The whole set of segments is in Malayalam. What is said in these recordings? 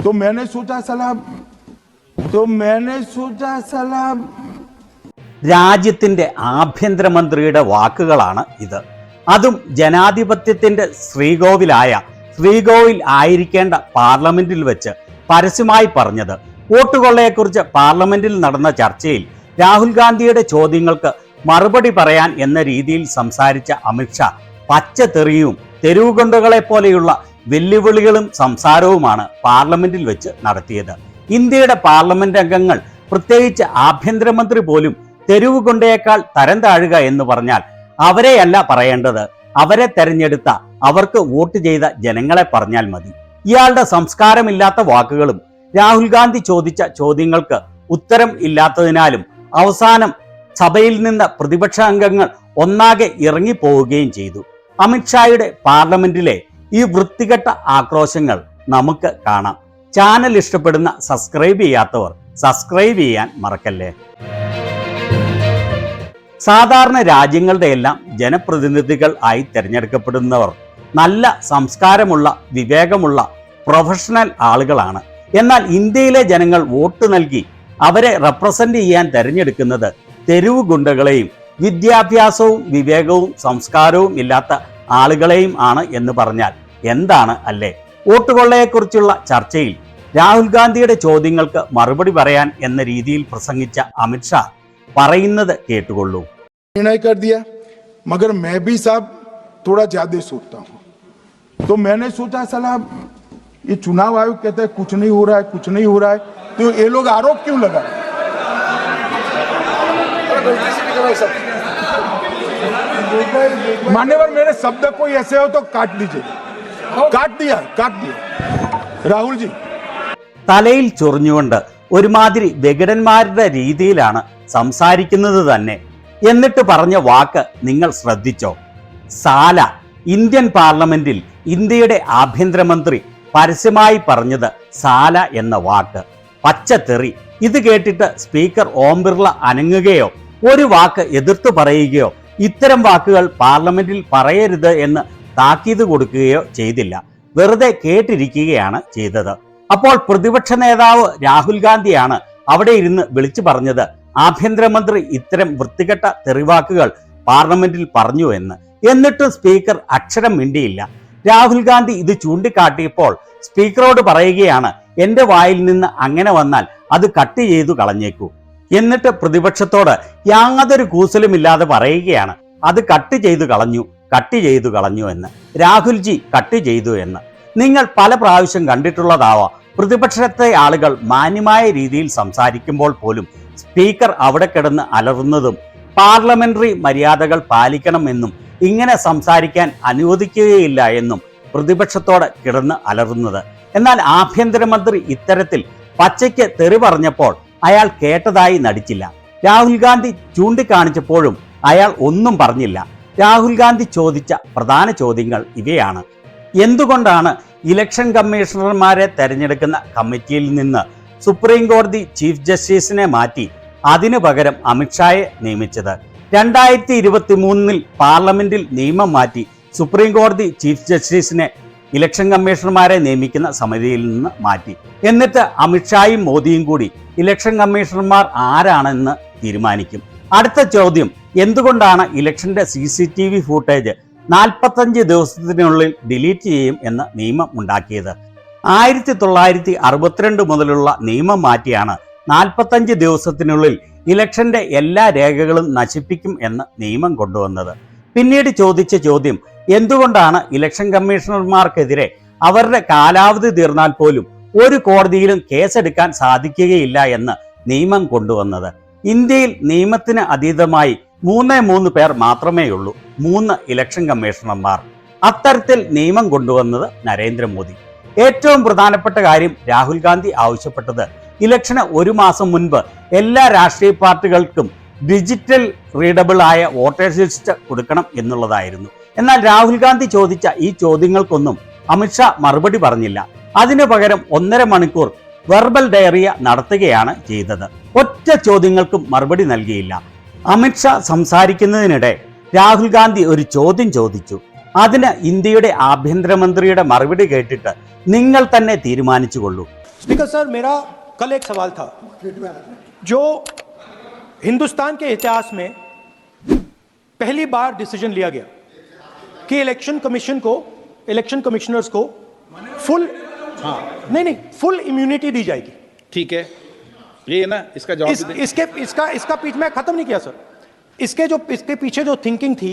तो मैंने सोचा सलाम രാജ്യത്തിന്റെ ആഭ്യന്തരമന്ത്രിയുടെ വാക്കുകളാണ് ഇത്. അതും ജനാധിപത്യത്തിന്റെ ശ്രീകോവിൽ ആയിരിക്കേണ്ട പാർലമെന്റിൽ വെച്ച് പരസ്യമായി പറഞ്ഞത്. വോട്ടുകൊള്ളയെക്കുറിച്ച് പാർലമെന്റിൽ നടന്ന ചർച്ചയിൽ രാഹുൽ ഗാന്ധിയുടെ ചോദ്യങ്ങൾക്ക് മറുപടി പറയാൻ എന്ന രീതിയിൽ സംസാരിച്ച അമിത്ഷാ പച്ചത്തെറിയും തെരുവുകൊണ്ടുകളെ പോലെയുള്ള വെല്ലുവിളികളും സംസാരവുമാണ് പാർലമെന്റിൽ വെച്ച് നടത്തിയത്. ഇന്ത്യയുടെ പാർലമെന്റ് അംഗങ്ങൾ, പ്രത്യേകിച്ച് ആഭ്യന്തരമന്ത്രി പോലും തെരുവുകൊണ്ടയേക്കാൾ തരം താഴുക എന്ന് പറഞ്ഞാൽ അവരെയല്ല പറയേണ്ടത്, അവരെ തെരഞ്ഞെടുത്ത, അവർക്ക് വോട്ട് ചെയ്ത ജനങ്ങളെ പറഞ്ഞാൽ മതി. ഇയാളുടെ സംസ്കാരമില്ലാത്ത വാക്കുകളും രാഹുൽ ഗാന്ധി ചോദിച്ച ചോദ്യങ്ങൾക്ക് ഉത്തരം ഇല്ലാത്തതിനാലും അവസാനം സഭയിൽ നിന്ന് പ്രതിപക്ഷ അംഗങ്ങൾ ഒന്നാകെ ഇറങ്ങിപ്പോവുകയും ചെയ്തു. അമിത്ഷായുടെ പാർലമെന്റിലെ ഈ വൃത്തികെട്ട ആക്രോശങ്ങൾ നമുക്ക് കാണാം. ചാനൽ ഇഷ്ടപ്പെടുന്ന സബ്സ്ക്രൈബ് ചെയ്യാത്തവർ സബ്സ്ക്രൈബ് ചെയ്യാൻ മറക്കല്ലേ. സാധാരണ രാജ്യങ്ങളുടെ എല്ലാം ജനപ്രതിനിധികൾ ആയി തിരഞ്ഞെടുക്കപ്പെടുന്നവർ നല്ല സംസ്കാരമുള്ള, വിവേകമുള്ള, പ്രൊഫഷണൽ ആളുകളാണ്. എന്നാൽ ഇന്ത്യയിലെ ജനങ്ങൾ വോട്ട് നൽകി അവരെ റെപ്രസെന്റ് ചെയ്യാൻ തിരഞ്ഞെടുക്കുന്നത് തെരുവ് ഗുണ്ടകളെയും വിദ്യാഭ്യാസവും വിവേകവും സംസ്കാരവും ഇല്ലാത്ത ആളുകളെയും ആണ് എന്ന് പറഞ്ഞാൽ എന്താണ് അല്ലേ? വോട്ടുകൊള്ളയെക്കുറിച്ചുള്ള ചർച്ചയിൽ രാഹുൽ ഗാന്ധിയുടെ ചോദ്യങ്ങൾക്ക് മറുപടി പറയാൻ എന്ന രീതിയിൽ പ്രസംഗിച്ച അമിത്ഷാ പറയുന്നത് കേട്ടുകൊള്ളൂ. निर्णय कर दिया, मगर मैं भी साहब थोड़ा ज्यादा सोचता हूँ, तो मैंने सोचा सलाम ये चुनाव आयोग कहता है कुछ नहीं हो रहा है, तो ये लोग आरोप क्यों लगा? मान्यवर, मेरे शब्द कोई ऐसे हो तो काट दीजिए. काट दिया राहुल जी. തലയിൽ ചൊറിഞ്ഞുകൊണ്ട് ഒരുമാതിരി വികടന്മാരുടെ രീതിയിലാണ് സംസാരിക്കുന്നത് തന്നെ. എന്നിട്ട് പറഞ്ഞ വാക്ക് നിങ്ങൾ ശ്രദ്ധിച്ചോ? സാല. ഇന്ത്യൻ പാർലമെന്റിൽ ഇന്ത്യയുടെ ആഭ്യന്തരമന്ത്രി പരസ്യമായി പറഞ്ഞത് സാല എന്ന വാക്ക്. പച്ചത്തെറി. ഇത് കേട്ടിട്ട് സ്പീക്കർ ഓം ബിർള അനങ്ങുകയോ ഒരു വാക്ക് എതിർത്ത് പറയുകയോ ഇത്തരം വാക്കുകൾ പാർലമെന്റിൽ പറയരുത് എന്ന് താക്കീത് കൊടുക്കുകയോ ചെയ്തില്ല. വെറുതെ കേട്ടിരിക്കുകയാണ് ചെയ്തത്. അപ്പോൾ പ്രതിപക്ഷ നേതാവ് രാഹുൽ ഗാന്ധിയാണ് അവിടെ ഇരുന്ന് വിളിച്ചു പറഞ്ഞത് ആഭ്യന്തരമന്ത്രി ഇത്തരം വൃത്തികെട്ട തെറിവാക്കുകൾ പാർലമെന്റിൽ പറഞ്ഞു എന്ന്. എന്നിട്ടും സ്പീക്കർ അക്ഷരം മിണ്ടിയില്ല. രാഹുൽ ഗാന്ധി ഇത് ചൂണ്ടിക്കാട്ടിയപ്പോൾ സ്പീക്കറോട് പറയുകയാണ്, എന്റെ വായിൽ നിന്ന് അങ്ങനെ വന്നാൽ അത് കട്ട് ചെയ്തു കളഞ്ഞേക്കൂ. എന്നിട്ട് പ്രതിപക്ഷത്തോട് യാതൊരു കൂസലുമില്ലാതെ പറയുകയാണ്, അത് കട്ട് ചെയ്തു കളഞ്ഞു എന്ന്. രാഹുൽജി കട്ട് ചെയ്തു എന്ന് നിങ്ങൾ പല പ്രാവശ്യം കണ്ടിട്ടുള്ളതാവാം. പ്രതിപക്ഷത്തെ ആളുകൾ മാന്യമായ രീതിയിൽ സംസാരിക്കുമ്പോൾ പോലും സ്പീക്കർ അവിടെ കിടന്ന് അലറുന്നതും പാർലമെന്ററി മര്യാദകൾ പാലിക്കണമെന്നും ഇങ്ങനെ സംസാരിക്കാൻ അനുവദിക്കുകയില്ല എന്നും പ്രതിപക്ഷത്തോട് കിടന്ന് അലറുന്നത്. എന്നാൽ ആഭ്യന്തരമന്ത്രി ഇത്തരത്തിൽ പച്ചയ്ക്ക് തെറി പറഞ്ഞപ്പോൾ അയാൾ കേട്ടതായി നടിച്ചില്ല. രാഹുൽ ഗാന്ധി ചൂണ്ടിക്കാണിച്ചപ്പോഴും അയാൾ ഒന്നും പറഞ്ഞില്ല. രാഹുൽ ഗാന്ധി ചോദിച്ച പ്രധാന ചോദ്യങ്ങൾ ഇവയാണ്: എന്തുകൊണ്ടാണ് ഇലക്ഷൻ കമ്മീഷണർമാരെ തെരഞ്ഞെടുക്കുന്ന കമ്മിറ്റിയിൽ നിന്ന് സുപ്രീം കോടതി ചീഫ് ജസ്റ്റിസിനെ മാറ്റി അതിനു പകരം അമിത്ഷായെ നിയമിച്ചത്? 2023 പാർലമെന്റിൽ നിയമം മാറ്റി സുപ്രീം കോടതി ചീഫ് ജസ്റ്റിസിനെ ഇലക്ഷൻ കമ്മീഷണർമാരെ നിയമിക്കുന്ന സമിതിയിൽ നിന്ന് മാറ്റി. എന്നിട്ട് അമിത്ഷായും മോദിയും കൂടി ഇലക്ഷൻ കമ്മീഷണർമാർ ആരാണെന്ന് തീരുമാനിക്കും. അടുത്ത ചോദ്യം, എന്തുകൊണ്ടാണ് ഇലക്ഷന്റെ CCTV ഫുട്ടേജ് 45 ദിവസത്തിനുള്ളിൽ ഡിലീറ്റ് ചെയ്യും എന്ന നിയമം ഉണ്ടാക്കിയത്? 1962 മുതലുള്ള നിയമം മാറ്റിയാണ് 45 ദിവസത്തിനുള്ളിൽ ഇലക്ഷന്റെ എല്ലാ രേഖകളും നശിപ്പിക്കും എന്ന നിയമം കൊണ്ടുവന്നത്. പിന്നീട് ചോദിച്ച ചോദ്യം, എന്തുകൊണ്ടാണ് ഇലക്ഷൻ കമ്മീഷണർമാർക്കെതിരെ അവരുടെ കാലാവധി തീർന്നാൽ പോലും ഒരു കോടതിയിലും കേസെടുക്കാൻ സാധിക്കുകയില്ല എന്ന് നിയമം കൊണ്ടുവന്നത്? ഇന്ത്യയിൽ നിയമത്തിന് അതീതമായി 3 പേർ മാത്രമേ ഉള്ളൂ, 3 ഇലക്ഷൻ കമ്മീഷണർമാർ. അത്തരത്തിൽ നിയമം കൊണ്ടുവന്നത് നരേന്ദ്രമോദി. ഏറ്റവും പ്രധാനപ്പെട്ട കാര്യം രാഹുൽ ഗാന്ധി ആവശ്യപ്പെട്ടത് ഇലക്ഷന് 1 മാസം മുൻപ് എല്ലാ രാഷ്ട്രീയ പാർട്ടികൾക്കും ഡിജിറ്റൽ റീഡബിൾ ആയ വോട്ടേഴ്സ് ലിസ്റ്റ് കൊടുക്കണം എന്നുള്ളതായിരുന്നു. എന്നാൽ രാഹുൽ ഗാന്ധി ചോദിച്ച ഈ ചോദ്യങ്ങൾക്കൊന്നും അമിത്ഷാ മറുപടി പറഞ്ഞില്ല. അതിനു പകരം 1.5 മണിക്കൂർ വെർബൽ ഡയറിയ നടത്തുകയാണ് ചെയ്തത്. ഒറ്റ ചോദ്യങ്ങൾക്കും മറുപടി നൽകിയില്ല. അമിത്ഷാ സംസാരിക്കുന്നതിനിടെ രാഹുൽ ഗാന്ധി ഒരു ചോദ്യം ചോദിച്ചു. അതിന് ഇന്ത്യയുടെ ആഭ്യന്തരമന്ത്രിയുടെ മറുപടി കേട്ടിട്ട് നിങ്ങൾ തന്നെ തീരുമാനിച്ചുകൊള്ളൂ. स्पीकर सर, मेरा कल एक सवाल था जो हिंदुस्तान के इतिहास में पहली बार डिसीजन लिया गया कि इलेक्शन कमिश्नर्स को फुल फुल इम्यूनिटी दी जाएगी। ठीक है, ये ना इसका जवाब दे दें। इसका पीछे मैं खत्म नहीं किया सर। इसके पीछे जो थिंकिंग थी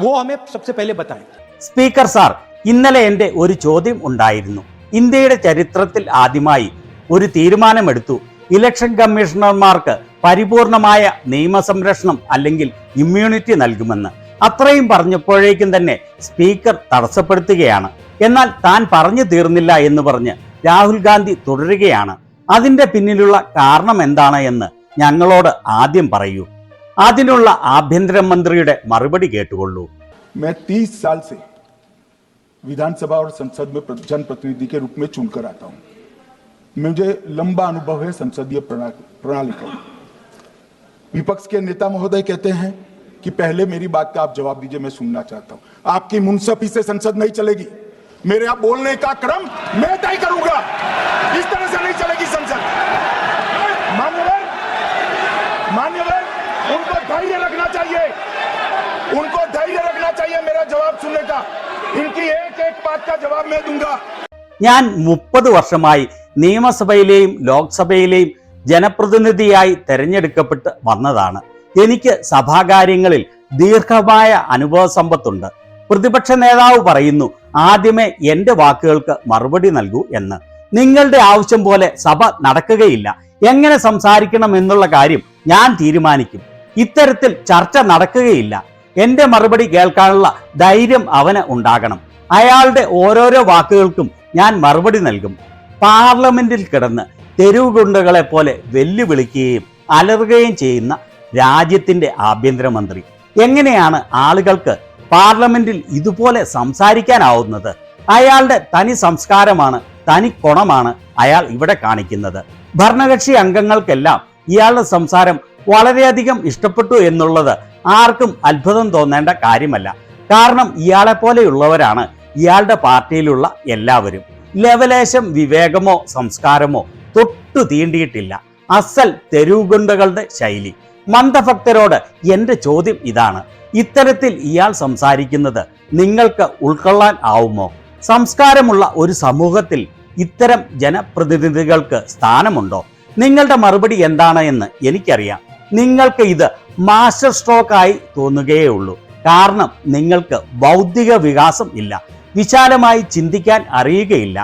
वो हमें सबसे पहले बताएं। സ്പീക്കർ സാർ, ഇന്നലെ എൻ്റെ ഒരു ചോദ്യം ഉണ്ടായിരുന്നു. ഇന്ത്യയുടെ ചരിത്രത്തിൽ ആദ്യമായി ഒരു തീരുമാനമെടുത്തു. ഇലക്ഷൻ കമ്മീഷണർമാർക്ക് പരിപൂർണമായ നിയമസംരക്ഷണം അല്ലെങ്കിൽ ഇമ്മ്യൂണിറ്റി നൽകുമെന്ന്. അത്രയും പറഞ്ഞപ്പോഴേക്കും തന്നെ സ്പീക്കർ തടസ്സപ്പെടുത്തുകയാണ്. എന്നാൽ താൻ പറഞ്ഞു തീർന്നില്ല എന്ന് പറഞ്ഞ് രാഹുൽ ഗാന്ധി തുടരുകയാണ്. അതിന്റെ പിന്നിലുള്ള കാരണം എന്താണ് എന്ന് ഞങ്ങളോട് ആദ്യം പറയൂ. അതിനുള്ള ആഭ്യന്തരമന്ത്രിയുടെ മറുപടി കേട്ടുകൊള്ളൂ. मैं 30 साल से विधानसभा और संसद में जनप्रतिनिधि के रूप में चुनकर आता हूं। मुझे लंबा अनुभव है संसदीय प्रणाली का। विपक्ष के नेता महोदय कहते हैं कि पहले मेरी बात का आप जवाब दीजिए, मैं सुनना चाहता हूं। आपकी मुनसफी से संसद नहीं चलेगी। मेरे आप बोलने का क्रम मैं तय करूंगा। इस तरह से नहीं चलेगी संसद। मान्यवर, उनको धैर्य रखना चाहिए, मेरा जवाब सुनने का। इनकी एक एक बात का जवाब मैं दूंगा। ഞാൻ 30 വർഷമായി നിയമസഭയിലെയും ലോക്സഭയിലെയും ജനപ്രതിനിധിയായി തെരഞ്ഞെടുക്കപ്പെട്ട് വന്നതാണ്. എനിക്ക് സഭാകാര്യങ്ങളിൽ ദീർഘമായ അനുഭവ സമ്പത്തുണ്ട്. പ്രതിപക്ഷ നേതാവ് പറയുന്നു ആദ്യമേ എൻ്റെ വാക്കുകൾക്ക് മറുപടി നൽകൂ എന്ന്. നിങ്ങളുടെ ആവശ്യം പോലെ സഭ നടക്കുകയില്ല. എങ്ങനെ സംസാരിക്കണം എന്നുള്ള കാര്യം ഞാൻ തീരുമാനിക്കും. ഇത്തരത്തിൽ ചർച്ച നടക്കുകയില്ല. എൻ്റെ മറുപടി കേൾക്കാനുള്ള ധൈര്യം അവന് ഉണ്ടാകണം. അയാളുടെ ഓരോരോ വാക്കുകൾക്കും ഞാൻ മറുപടി നൽകും. പാർലമെന്റിൽ കിടന്ന് തെരുവ് ഗുണ്ടകളെ പോലെ വെല്ലുവിളിക്കുകയും അലറുകയും ചെയ്യുന്ന രാജ്യത്തിന്റെ ആഭ്യന്തരമന്ത്രി എങ്ങനെയാണ് ആളുകൾക്ക് പാർലമെന്റിൽ ഇതുപോലെ സംസാരിക്കാനാവുന്നത്? അയാളുടെ തനി സംസ്കാരമാണ്, തനി കൊണമാണ് അയാൾ ഇവിടെ കാണിക്കുന്നത്. ഭരണകക്ഷി അംഗങ്ങൾക്കെല്ലാം ഇയാളുടെ സംസാരം വളരെയധികം ഇഷ്ടപ്പെട്ടു എന്നുള്ളത് ആർക്കും അത്ഭുതം തോന്നേണ്ട കാര്യമല്ല. കാരണം ഇയാളെ പോലെയുള്ളവരാണ് ഇയാളുടെ പാർട്ടിയിലുള്ള എല്ലാവരും. ലവലേശം വിവേകമോ സംസ്കാരമോ തൊട്ടു തീണ്ടിയിട്ടില്ല. അസൽ തെരുവുഗുണ്ടകളുടെ ശൈലി. മന്ദഭക്തരോട് എൻ്റെ ചോദ്യം ഇതാണ്: ഇത്തരത്തിൽ ഇയാൾ സംസാരിക്കുന്നത് നിങ്ങൾക്ക് ഉൾക്കൊള്ളാൻ ആവുമോ? സംസ്കാരമുള്ള ഒരു സമൂഹത്തിൽ ഇത്തരം ജനപ്രതിനിധികൾക്ക് സ്ഥാനമുണ്ടോ? നിങ്ങളുടെ മറുപടി എന്താണ് എന്ന് എനിക്കറിയാം. നിങ്ങൾക്ക് ഇത് മാസ്റ്റർ സ്ട്രോക്കായി തോന്നുകയേ ഉള്ളൂ. കാരണം നിങ്ങൾക്ക് ബൗദ്ധിക വികാസം ഇല്ല, വിശാലമായി ചിന്തിക്കാൻ അറിയുകയില്ല.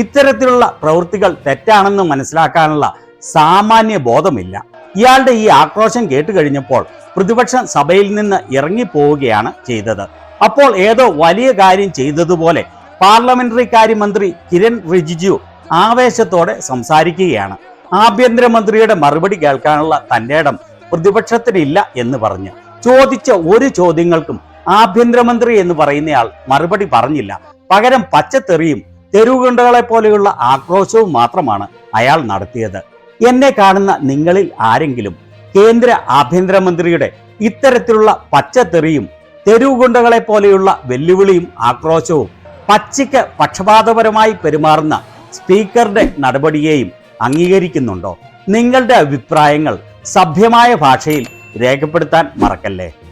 ഇത്തരത്തിലുള്ള പ്രവൃത്തികൾ തെറ്റാണെന്ന് മനസ്സിലാക്കാനുള്ള സാമാന്യ ബോധമില്ല. ഇയാളുടെ ഈ ആക്രോശം കേട്ടുകഴിഞ്ഞപ്പോൾ പ്രതിപക്ഷം സഭയിൽ നിന്ന് ഇറങ്ങിപ്പോവുകയാണ് ചെയ്തത്. അപ്പോൾ ഏതോ വലിയ കാര്യം ചെയ്തതുപോലെ പാർലമെന്ററി കാര്യമന്ത്രി കിരൺ റിജിജു ആവേശത്തോടെ സംസാരിക്കുകയാണ്. ആഭ്യന്തരമന്ത്രിയുടെ മറുപടി കേൾക്കാനുള്ള തന്റെ ഇടം പ്രതിപക്ഷത്തിനില്ല എന്ന് പറഞ്ഞ് ചോദിച്ച ഒരു ചോദ്യങ്ങൾക്കും ആഭ്യന്തരമന്ത്രി എന്ന് പറയുന്നയാൾ മറുപടി പറഞ്ഞില്ല. പകരം പച്ചത്തെറിയും തെരുവുഗുണ്ടകളെ പോലെയുള്ള ആക്രോശവും മാത്രമാണ് അയാൾ നടത്തിയത്. എന്നെ കാണുന്ന നിങ്ങളിൽ ആരെങ്കിലും കേന്ദ്ര ആഭ്യന്തരമന്ത്രിയുടെ ഇത്തരത്തിലുള്ള പച്ചത്തെറിയും തെരുവുഗുണ്ടകളെ പോലെയുള്ള വെല്ലുവിളിയും ആക്രോശവും പച്ചയ്ക്ക് പക്ഷപാതപരമായി പെരുമാറുന്ന സ്പീക്കറുടെ നടപടിയെയും അംഗീകരിക്കുന്നുണ്ടോ? നിങ്ങളുടെ അഭിപ്രായങ്ങൾ സഭ്യമായ ഭാഷയിൽ രേഖപ്പെടുത്താൻ മറക്കല്ലേ.